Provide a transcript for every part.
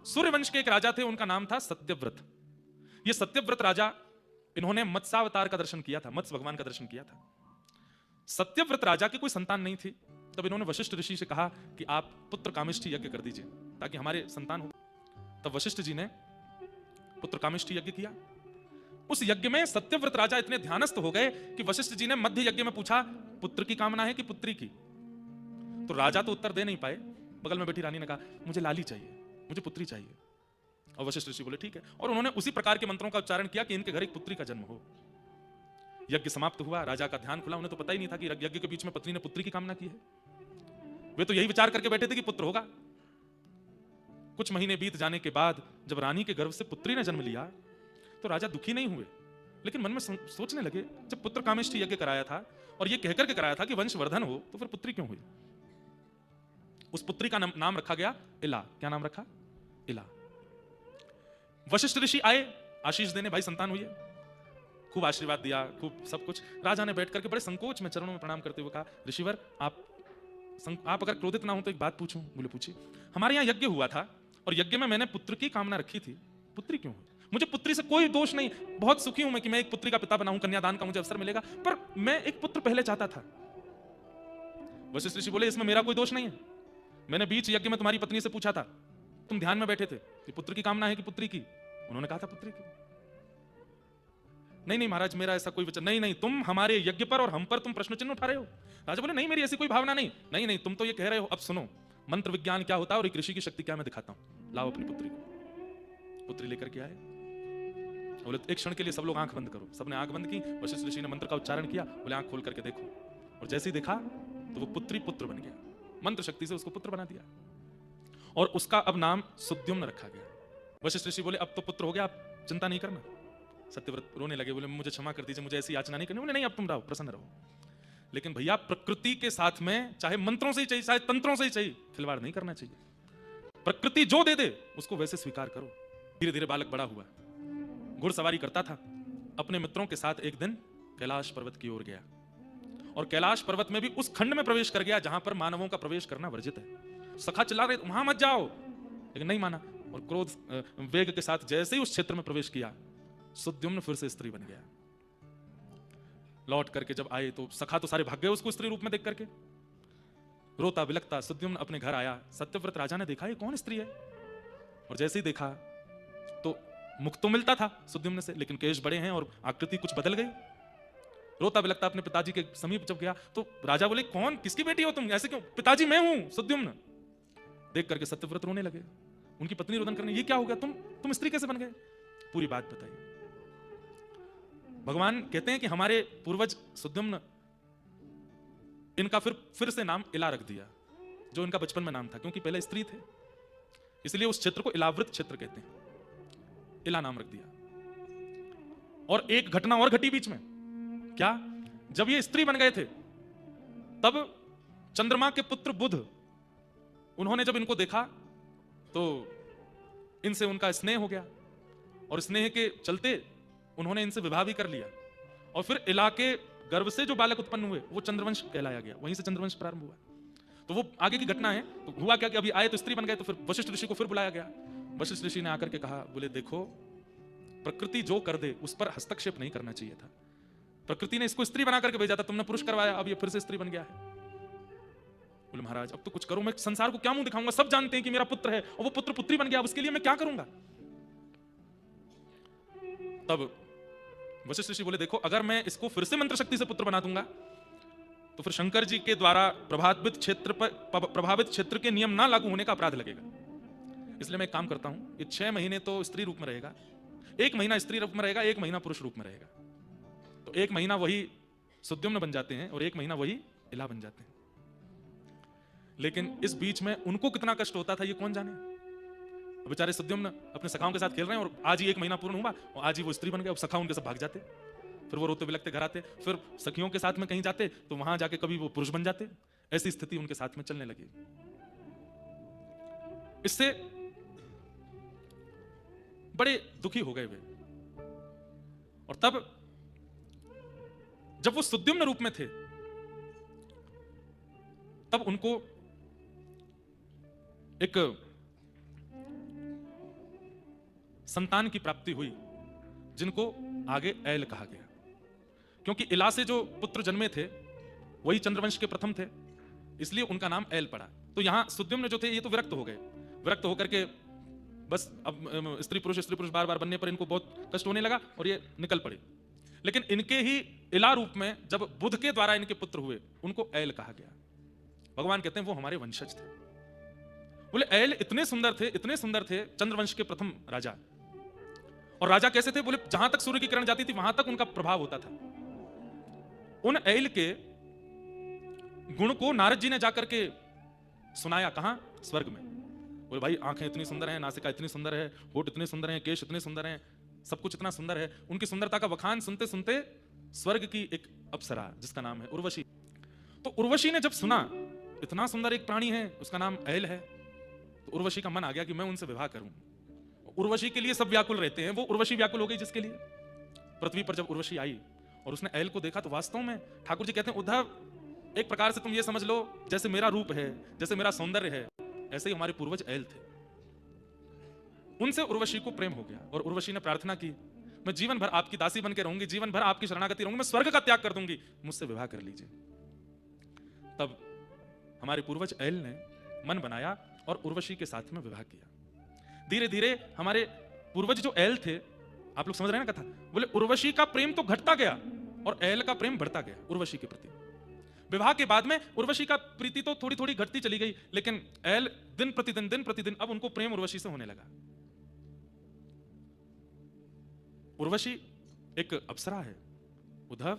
सूर्यवंश के एक राजा थे, उनका नाम था सत्यव्रत। ये सत्यव्रत राजा, इन्होंने मत्स्यावतार का दर्शन किया था, मत्स्य भगवान का दर्शन किया था। सत्यव्रत राजा की कोई संतान नहीं थी, तब इन्होंने वशिष्ठ ऋषि से कहा कि आप पुत्र कामिष्ठी यज्ञ कर दीजिए ताकि हमारे संतान हो। तब वशिष्ठ जी ने पुत्र कामिष्ठी यज्ञ किया। उस यज्ञ में सत्यव्रत राजा इतने ध्यानस्थ हो गए कि वशिष्ठ जी ने मध्य यज्ञ में पूछा, पुत्र की कामना है कि पुत्री की? तो राजा तो उत्तर दे नहीं पाए। बगल में बैठी रानी ने कहा, मुझे लाली चाहिए, मुझे पुत्री चाहिए। और वशिष्ठ ऋषि बोले ठीक है, और उन्होंने उसी प्रकार के मंत्रों का उच्चारण किया कि इनके घर एक पुत्री का जन्म हो। यज्ञ समाप्त हुआ, राजा का ध्यान खुला, उन्हें तो पता ही नहीं था कि यज्ञ के बीच में पत्नी ने पुत्री की कामना की है। वे तो यही विचार करके बैठे थे कि पुत्र होगा। कुछ महीने बीत जाने के बाद जब रानी के गर्भ से पुत्री ने जन्म लिया तो राजा दुखी नहीं हुए, लेकिन मन में सोचने लगे, जब पुत्र कामेष्ठी यज्ञ कराया था और ये कहकर के कराया था कि वंशवर्धन हो, तो फिर पुत्री क्यों हुई? उस पुत्री का नाम रखा गया इला। क्या नाम रखा? इला। वशिष्ठ ऋषि आए आशीष देने, भाई संतान हुई है, खूब आशीर्वाद दिया, खूब सब कुछ। राजा ने बैठ करके बड़े संकोच में चरणों में प्रणाम करते हुए कहा, ऋषिवर आप अगर क्रोधित ना हो तो एक बात पूछूं? बोले पूछिए। हमारे यहाँ यज्ञ हुआ था और यज्ञ में मैंने पुत्र की कामना रखी थी, पुत्री क्यों हुई? मुझे पुत्री से कोई दोष नहीं, बहुत सुखी हूं मैं कि मैं एक पुत्री का पिता बनाऊं, कन्यादान का मुझे अवसर मिलेगा, पर मैं एक पुत्र पहले चाहता था। वशिष्ठ ऋषि बोले, इसमें मेरा कोई दोष नहीं है। मैंने बीच यज्ञ में तुम्हारी पत्नी से पूछा था, तुम ध्यान में बैठे थे कि पुत्र की कामना है कि पुत्री की? उन्होंने कहा था पुत्री की। नहीं महाराज, मेरा ऐसा कोई विचार नहीं। तुम हमारे यज्ञ पर और हम पर तुम प्रश्न चिन्ह उठा रहे हो। राजा बोले, नहीं मेरी ऐसी कोई भावना नहीं, तुम तो ये कह रहे हो। अब सुनो, मंत्र विज्ञान क्या होता है और एक ऋषि की शक्ति क्या, मैं दिखाता हूं। लाओ अपनी पुत्री को। पुत्री लेकर के आए। बोले एक क्षण के लिए सब लोग आंख बंद करो। सबने आंख बंद की। वशिष्ठ ऋषि ने मंत्र का उच्चारण किया। बोले आंख खोल करके देखो। और जैसे ही देखा तो वो पुत्री पुत्र बन गया, मंत्र शक्ति से उसको पुत्र बना दिया और उसका अब नाम सुद्युम्न रखा गया। वशिष्ठ ऋषि बोले, अब तो पुत्र हो गया, आप चिंता नहीं करना। सत्यव्रत रोने लगे, बोले मुझे क्षमा कर दीजिए, मुझे ऐसी याचना नहीं करनी। बोले नहीं, अब तुम रहो, प्रसन्न रहो। लेकिन भैया, प्रकृति के साथ में चाहे मंत्रों से ही चाहिए, चाहे तंत्रों से ही चाहिए, खिलवाड़ नहीं करना चाहिए। प्रकृति जो दे दे उसको वैसे स्वीकार करो। धीरे धीरे बालक बड़ा हुआ, घुड़सवारी करता था। अपने मित्रों के साथ एक दिन कैलाश पर्वत की ओर गया और कैलाश पर्वत में भी उस खंड में प्रवेश कर गया जहां पर मानवों का प्रवेश करना वर्जित है। सखा चिल्ला रहे, वहां मत जाओ, लेकिन नहीं माना और क्रोध वेग के साथ जैसे ही उस क्षेत्र में प्रवेश किया, सुद्युम्न फिर से स्त्री बन गया। लौट करके जब आए तो सखा तो सारे भाग गए उसको स्त्री रूप में देख करके। रोता बिलखता सुद्युम्न अपने घर आया। सत्यव्रत राजा ने देखा ये कौन स्त्री है, और जैसे ही देखा तो मुख तो मिलता था सुद्युम्न से, लेकिन केश बड़े हैं और आकृति कुछ बदल गई। रोता बिलखता अपने पिताजी के समीप जब गया तो राजा बोले, कौन, किसकी बेटी हो तुम, ऐसे क्यों? पिताजी मैं हूं सुद्युम्न। देख करके सत्यव्रत रोने लगे। उनकी पत्नी रोदन करने, ये क्या हो गया, तुम स्त्री कैसे बन गए? पूरी बात बताइए। भगवान कहते हैं कि हमारे पूर्वज सुद्युम्न, इनका फिर से नाम इला रख दिया, जो इनका बचपन में नाम था, क्योंकि पहले स्त्री थे, इसलिए उस क्षेत्र को इलावृत क्षेत्र कहते हैं। इला नाम रख दिया। और एक घटना और घटी बीच में। क्या? जब ये स्त्री बन गए थे तब चंद्रमा के पुत्र बुध, उन्होंने जब इनको देखा तो इनसे उनका स्नेह हो गया और स्नेह के चलते उन्होंने इनसे विवाह भी कर लिया। और फिर इला के गर्भ से जो बालक उत्पन्न हुए वो चंद्रवंश कहलाया गया, वहीं से चंद्रवंश प्रारंभ हुआ। तो वो आगे की घटना है। तो हुआ क्या कि अभी आए तो स्त्री बन गए, तो फिर वशिष्ठ ऋषि को फिर बुलाया गया। वशिष्ठ ऋषि ने आकर के कहा, बोले देखो, प्रकृति जो कर दे उस पर हस्तक्षेप नहीं करना चाहिए था। प्रकृति ने इसको स्त्री बना करके भेजा था, तुमने पुरुष करवाया, अब ये फिर से स्त्री बन गया है। बोले महाराज अब तो कुछ करो, मैं संसार को क्या मुंह दिखाऊंगा, सब जानते हैं कि मेरा पुत्र है और वो पुत्र पुत्री बन गया, अब उसके लिए मैं क्या करूंगा? तब वशिष्ठ ऋषि बोले, देखो अगर मैं इसको फिर से मंत्र शक्ति से पुत्र बना दूंगा तो फिर शंकर जी के द्वारा प्रभावित क्षेत्र के नियम ना लागू होने का अपराध लगेगा। इसलिए मैं एक काम करता हूं, ये 6 महीने तो स्त्री रूप में रहेगा, 1 महीना स्त्री रूप में रहेगा, 1 महीना पुरुष रूप में रहेगा। तो 1 महीना वही सुद्युम्न बन जाते हैं और 1 महीना वही इला बन जाते हैं। लेकिन इस बीच में उनको कितना कष्ट होता था ये कौन जाने। बेचारे सुद्युम्न अपने सखाओं के साथ खेल रहे हैं और आज ही 1 महीना पूर्ण हुआ और आज ही वो स्त्री बन गए। अब सखा उनके सब भाग जाते, फिर वो रोते बिलखते घर आते, फिर सखियों के साथ में कहीं जाते तो वहां जाके कभी वो पुरुष बन जाते। ऐसी स्थिति उनके साथ में चलने लगी। इससे बड़े दुखी हो गए वे। और तब जब वो सुद्युम्न रूप में थे तब उनको एक संतान की प्राप्ति हुई, जिनको आगे ऐल कहा गया, क्योंकि इला से जो पुत्र जन्मे थे वही चंद्रवंश के प्रथम थे, इसलिए उनका नाम ऐल पड़ा। तो यहां सुद्युम्न जो थे ये तो विरक्त हो गए, विरक्त होकर के बस अब स्त्री पुरुष बार बार बनने पर इनको बहुत कष्ट होने लगा और ये निकल पड़े। लेकिन इनके ही इला रूप में जब बुध के द्वारा इनके पुत्र हुए उनको ऐल कहा गया। भगवान कहते हैं वो हमारे वंशज थे। बोले ऐल इतने सुंदर थे चंद्रवंश के प्रथम राजा। और राजा कैसे थे? बोले जहां तक सूर्य की किरण जाती थी वहां तक उनका प्रभाव होता था। उन ऐल के गुण को नारद जी ने जाकर के सुनाया, कहां? स्वर्ग में। बोले भाई आंखें इतनी सुंदर हैं, नासिका इतनी सुंदर है, होठ इतने सुंदर हैं, केश इतने सुंदर हैं, सब कुछ इतना सुंदर है। उनकी सुंदरता का बखान सुनते सुनते स्वर्ग की एक अप्सरा जिसका नाम है उर्वशी, तो उर्वशी ने जब सुना इतना सुंदर एक प्राणी है उसका नाम ऐल है, तो उर्वशी का मन आ गया कि मैं उनसे विवाह करूं। उर्वशी के लिए सब व्याकुल रहते हैं, वो उर्वशी व्याकुल हो गई जिसके लिए। पृथ्वी पर जब उर्वशी आई और उसने ऐल को देखा तो वास्तव में ठाकुर जी कहते हैं उद्धव एक प्रकार से तुम ये समझ लो जैसे मेरा रूप है, जैसे मेरा सौंदर्य है, ऐसे ही हमारे पूर्वज ऐल थे। उनसे उर्वशी को प्रेम हो गया और उर्वशी ने प्रार्थना की, मैं जीवन भर आपकी दासी बनकर रहूंगी, जीवन भर आपकी शरणागति रहूंगी, मैं स्वर्ग का त्याग कर दूंगी, मुझसे विवाह कर लीजिए। तब हमारे पूर्वज ऐल ने मन बनाया और उर्वशी के साथ में विवाह किया। धीरे धीरे हमारे पूर्वज जो ऐल थे, आप लोग समझ रहे हैं ना कथा, बोले उर्वशी का प्रेम तो घटता गया और ऐल का प्रेम बढ़ता गया उर्वशी के प्रति। विवाह के बाद में उर्वशी का प्रीति तो थोड़ी थोड़ी घटती चली गई, लेकिन ऐल दिन प्रतिदिन अब उनको प्रेम उर्वशी से होने लगा। उर्वशी एक अप्सरा है उद्धव,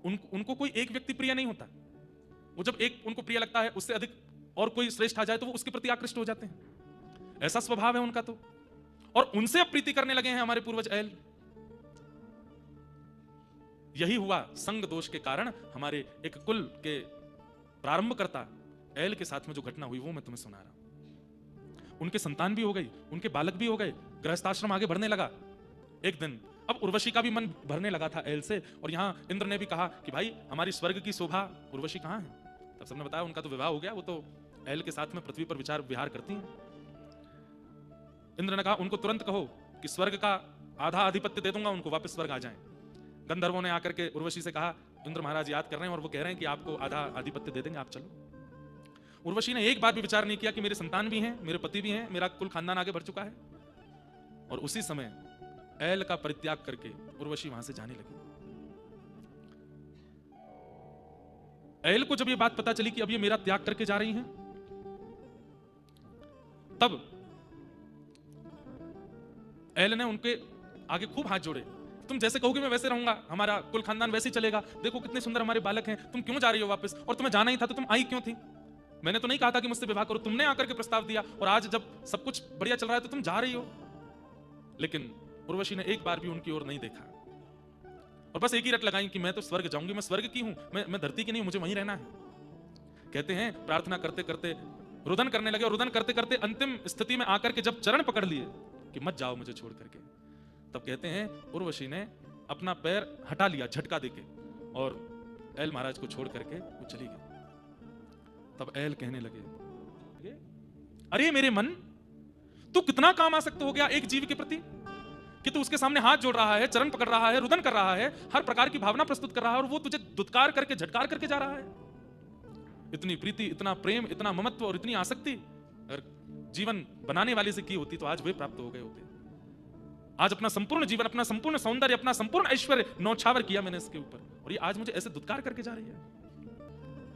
उनको कोई एक व्यक्ति प्रिय नहीं होता। वो जब एक उनको प्रिय लगता है उससे अधिक और कोई श्रेष्ठ आ जाए तो वो उसके प्रति आकृष्ट हो जाते हैं, ऐसा स्वभाव है उनका। तो और उनसे अब प्रीति करने लगे हैं हमारे पूर्वज ऐल। यही हुआ संग दोष के कारण हमारे एक कुल के प्रारंभकर्ता ऐल के साथ में जो घटना हुई वो मैं तुम्हें सुना रहा हूं। उनके संतान भी हो गई, उनके बालक भी हो गए, गृहस्थाश्रम आगे बढ़ने लगा। एक दिन अब उर्वशी का भी मन भरने लगा था ऐल से, और यहां इंद्र ने भी कहा कि भाई हमारी स्वर्ग की शोभा उर्वशी कहां है। तब सबने बताया उनका तो विवाह हो गया, वो तो ऐल के साथ में पृथ्वी पर विचार विहार करती हैं। इंद्र ने कहा उनको तुरंत कहो कि स्वर्ग का आधा आधिपत्य दे दूंगा, उनको वापस स्वर्ग आ जाएं। गंधर्वों ने आकर के उर्वशी से कहा इंद्र महाराज याद कर रहे हैं और वो कह रहे हैं कि आपको आधा आधिपत्य दे देंगे, आप चलो। उर्वशी ने एक बार भी विचार नहीं किया कि मेरे संतान भी हैं, मेरे पति भी हैं, मेरा कुल खानदान आगे बढ़ चुका है। और उसी समय ऐल का परित्याग करके उर्वशी वहां से जाने लगी। ऐल को जब ये बात पता चली कि अब ये मेरा त्याग करके जा रही हैं, तब ऐल ने उनके आगे खूब हाथ जोड़े, तुम जैसे कहोगे मैं वैसे रहूंगा, हमारा कुल खानदान वैसे ही चलेगा, देखो कितने सुंदर हमारे बालक हैं, तुम क्यों जा रही हो वापस, और तुम्हें जाना ही था तो तुम आई क्यों थी? मैंने तो नहीं कहा था कि मुझसे विवाह करो, तुमने आकर के प्रस्ताव दिया, और आज जब सब कुछ बढ़िया चल रहा है तो तुम जा रही हो। लेकिन उर्वशी ने एक बार भी उनकी ओर नहीं देखा और बस एक ही रट लगाई कि मैं तो स्वर्ग जाऊंगी, मैं स्वर्ग की हूं, मैं धरती की नहीं, मुझे वहीं रहना है। कहते हैं प्रार्थना करते करते रुदन करने लगे, और रुदन करते करते अंतिम स्थिति में आकर के जब चरण पकड़ लिए कि मत जाओ मुझे छोड़ करके, तब कहते हैं उर्वशी ने अपना पैर हटा लिया झटका देके और ऐल महाराज को छोड़ करके वो चली गई। तब ऐल कहने लगे अरे मेरे मन, तू कितना काम आसक्त हो गया एक जीव के प्रति कि तू उसके सामने हाथ जोड़ रहा है, चरण पकड़ रहा है, रुदन कर रहा है, हर प्रकार की भावना प्रस्तुत कर रहा है, और वो तुझे दुत्कार करके झटकार करके जा रहा है। इतनी प्रीति, इतना प्रेम, इतना ममत्व और इतनी आसक्ति अगर जीवन बनाने वाले से की होती तो आज वे प्राप्त हो गए होते। आज अपना संपूर्ण जीवन, अपना संपूर्ण सौंदर्य, अपना संपूर्ण ऐश्वर्य नौछावर किया मैंने इसके ऊपर, और ये आज मुझे ऐसे दुत्कार करके जा रही है।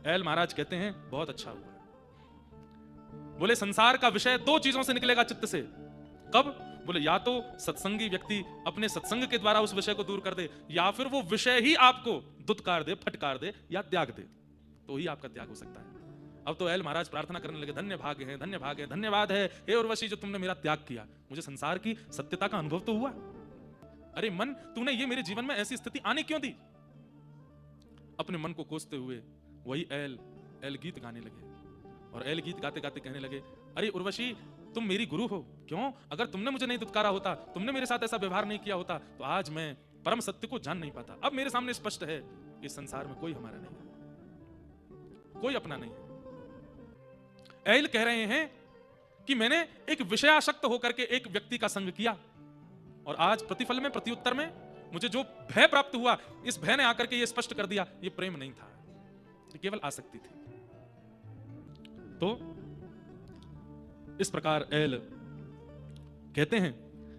ऐल महाराज कहते हैं बहुत अच्छा हुआ। बोले संसार का विषय दो चीजों से निकलेगा चित्त से। कब? बोले या तो सत्संगी व्यक्ति अपने सत्संग के द्वारा उस विषय को दूर कर दे, या फिर वो विषय ही आपको दुत्कार दे, फटकार दे या त्याग दे, तो ही आपका त्याग हो सकता है। अब तो ऐल महाराज प्रार्थना करने लगे, धन्य भाग्य है, धन्य भाग्य है, धन्यवाद है हे उर्वशी जो तुमने मेरा त्याग किया, मुझे संसार की सत्यता का अनुभव तो हुआ। अरे मन, तूने ये मेरे जीवन में ऐसी स्थिति आने क्यों दी? अपने मन को कोसते हुए वही ऐल गीत गाने लगे, और ऐल गीत गाते गाते कहने लगे अरे उर्वशी तुम मेरी गुरु हो, क्यों? अगर तुमने मुझे नहीं दुत्कारा होता, तुमने मेरे साथ ऐसा व्यवहार नहीं किया होता, तो आज मैं परम सत्य को जान नहीं पाता। अब मेरे सामने स्पष्ट है इस संसार में कोई हमारा नहीं है, कोई अपना नहीं है। ऐल कह रहे हैं कि मैंने एक विषयासक्त होकर के एक व्यक्ति का संग किया और आज प्रतिफल में, प्रत्युत्तर में मुझे जो भय प्राप्त हुआ, इस भय ने आकर के ये स्पष्ट कर दिया ये प्रेम नहीं था, ये केवल आसक्ति थी। तो इस प्रकार एल कहते हैं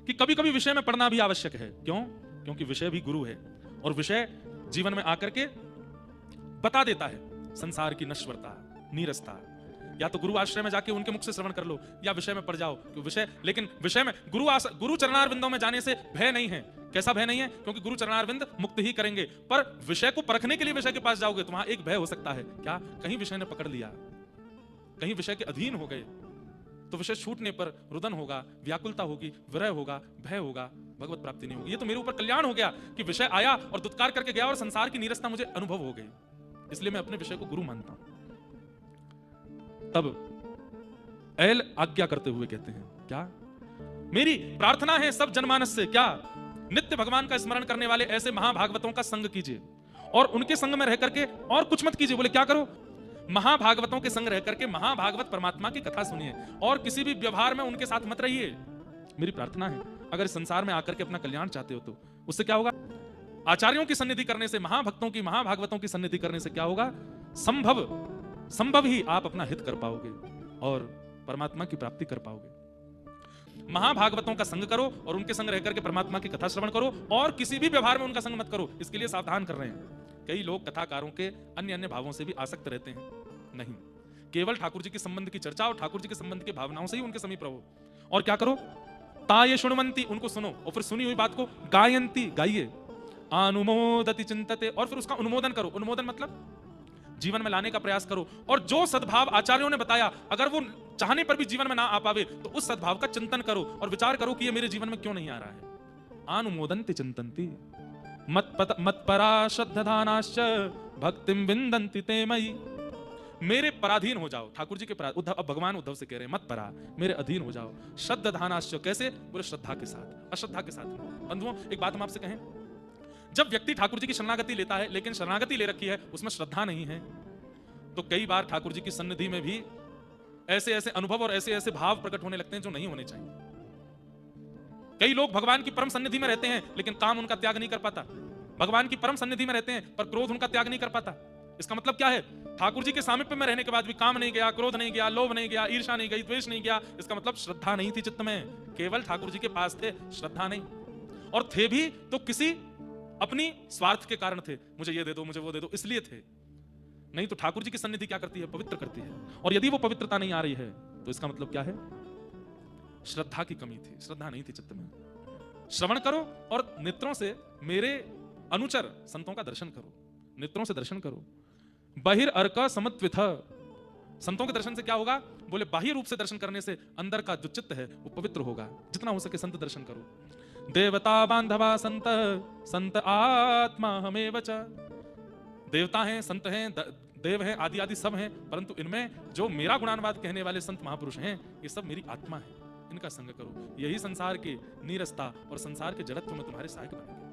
कि कभी कभी विषय में पढ़ना भी आवश्यक है। क्यों? क्योंकि विषय भी गुरु है और विषय जीवन में आकर के बता देता है संसार की नश्वरता, नीरसता। या तो गुरु आश्रय में जाके उनके मुख से श्रवण कर लो या विषय में पढ़ जाओ कि विषय, लेकिन विषय में गुरु चरणारविंदों में जाने से भय नहीं है। कैसा भय नहीं है? क्योंकि गुरु चरणारविंद मुक्त ही करेंगे, पर विषय को परखने के लिए विषय के पास जाओगे तो वहां एक भय हो सकता है, क्या कहीं विषय ने पकड़ लिया, कहीं विषय के अधीन हो गए तो विषय छूटने पर रुदन होगा, व्याकुलता होगी, विरह होगा, भय होगा, भगवत प्राप्ति नहीं होगी। ये तो मेरे ऊपर कल्याण हो गया कि विषय आया और दुत्कार करके गया और संसार की नीरसता मुझे अनुभव हो गई, इसलिए मैं अपने विषय को गुरु मानता हूं। तब एल आज्ञा करते हुए कहते हैं, क्या मेरी प्रार्थना है सब जनमानस से, क्या नित्य भगवान का स्मरण करने वाले ऐसे महाभागवतों का संग कीजिए और उनके संग में रह करके और कुछ मत कीजिए। बोले क्या करो? महाभागवतों के संग रह करके महाभागवत परमात्मा की कथा सुनिए और किसी भी व्यवहार में उनके साथ मत रहिए। मेरी प्रार्थना है अगर इस संसार में आकर के अपना कल्याण चाहते हो तो उससे क्या होगा? आचार्यों की सन्निधि करने से, महाभक्तों की, महाभागवतों की सन्निधि करने से क्या होगा? संभव ही आप अपना हित कर पाओगे और परमात्मा की प्राप्ति कर पाओगे। महाभागवतों का संग करो और उनके संग रह करके परमात्मा की कथा श्रवण करो और किसी भी व्यवहार में उनका संग मत करो। इसके लिए सावधान कर रहे हैं। कई लोग कथाकारों के अन्य अन्य भावों से भी आसक्त रहते हैं। नहीं, केवल ठाकुर जी के संबंध की चर्चा और ठाकुर जी के संबंध की भावनाओं से ही उनके समीप रहो। और क्या करो? ताये शुण्वन्ति, उनको सुनो और फिर सुनी हुई बात को गायन्ति, गाइए। अनुमोदति चिंतते, और फिर उसका अनुमोदन करो। अनुमोदन मतलब जीवन में लाने का प्रयास करो और जो सद्भाव आचार्यों ने बताया अगर वो चाहने पर भी जीवन में ना आ पावे तो उस सद्भाव का चिंतन करो और विचार करो कि ये मेरे जीवन में क्यों नहीं आ रहा है। अनुमोदन्ति चिंतन्ति मत्परा श्रद्धानाश्च भक्तिम विन्दन्ति ते मयि। मेरे पराधीन हो जाओ। ठाकुर जी के उद्धव, अब भगवान उद्धव से कह रहे हैं मत परा, मेरे अधीन हो जाओ। श्रद्धानाश्च, कैसे? बोले श्रद्धा के साथ, अश्रद्धा के साथ। बंधुओं एक बात हम आपसे कहें, जब व्यक्ति ठाकुर जी की शरणागति लेता है लेकिन शरणागति ले रखी है उसमें श्रद्धा नहीं है तो कई बार ठाकुर जी की सन्निधि में भी ऐसे ऐसे अनुभव और ऐसे ऐसे भाव प्रकट होने लगते हैं जो नहीं होने चाहिए। कई लोग भगवान की परम सन्निधि में रहते हैं लेकिन काम उनका त्याग नहीं कर पाता। भगवान की परम सन्निधि में रहते हैं पर क्रोध उनका त्याग नहीं कर पाता। इसका मतलब क्या है? ठाकुर जी के सामीप्य में रहने के बाद भी काम नहीं गया, क्रोध नहीं गया, लोभ नहीं गया, ईर्ष्या नहीं गई, द्वेष नहीं गया। इसका मतलब श्रद्धा नहीं थी चित्त में। केवल ठाकुर जी के पास थे, श्रद्धा नहीं। और थे भी तो किसी अपनी स्वार्थ के कारण थे, मुझे ये दे दो, मुझे वो दे दो, इसलिए थे। नहीं तो ठाकुर जी की सन्निधि क्या करती है? पवित्र करती है। और यदि वो पवित्रता नहीं आ रही है तो इसका मतलब क्या है? श्रद्धा की कमी थी, श्रद्धा नहीं थी चित्त में। श्रवण करो और नेत्रों से मेरे अनुचर संतों का दर्शन करो, नेत्रों से दर्शन करो। बहिर अर्क समत्विथ, संतों के दर्शन से क्या होगा? बोले बाह्य रूप से दर्शन करने से अंदर का जो चित्त है वो पवित्र होगा। जितना हो सके संत दर्शन करो। देवता बांधवा संत, संत आत्मा हमेव च। देवता हैं, संत हैं, देव हैं, आदि आदि सब हैं, परंतु इनमें जो मेरा गुणानुवाद कहने वाले संत महापुरुष हैं ये सब मेरी आत्मा है। इनका संग करो, यही संसार की नीरसता और संसार के जड़त्व में तुम्हारे सहायक बनेंगे।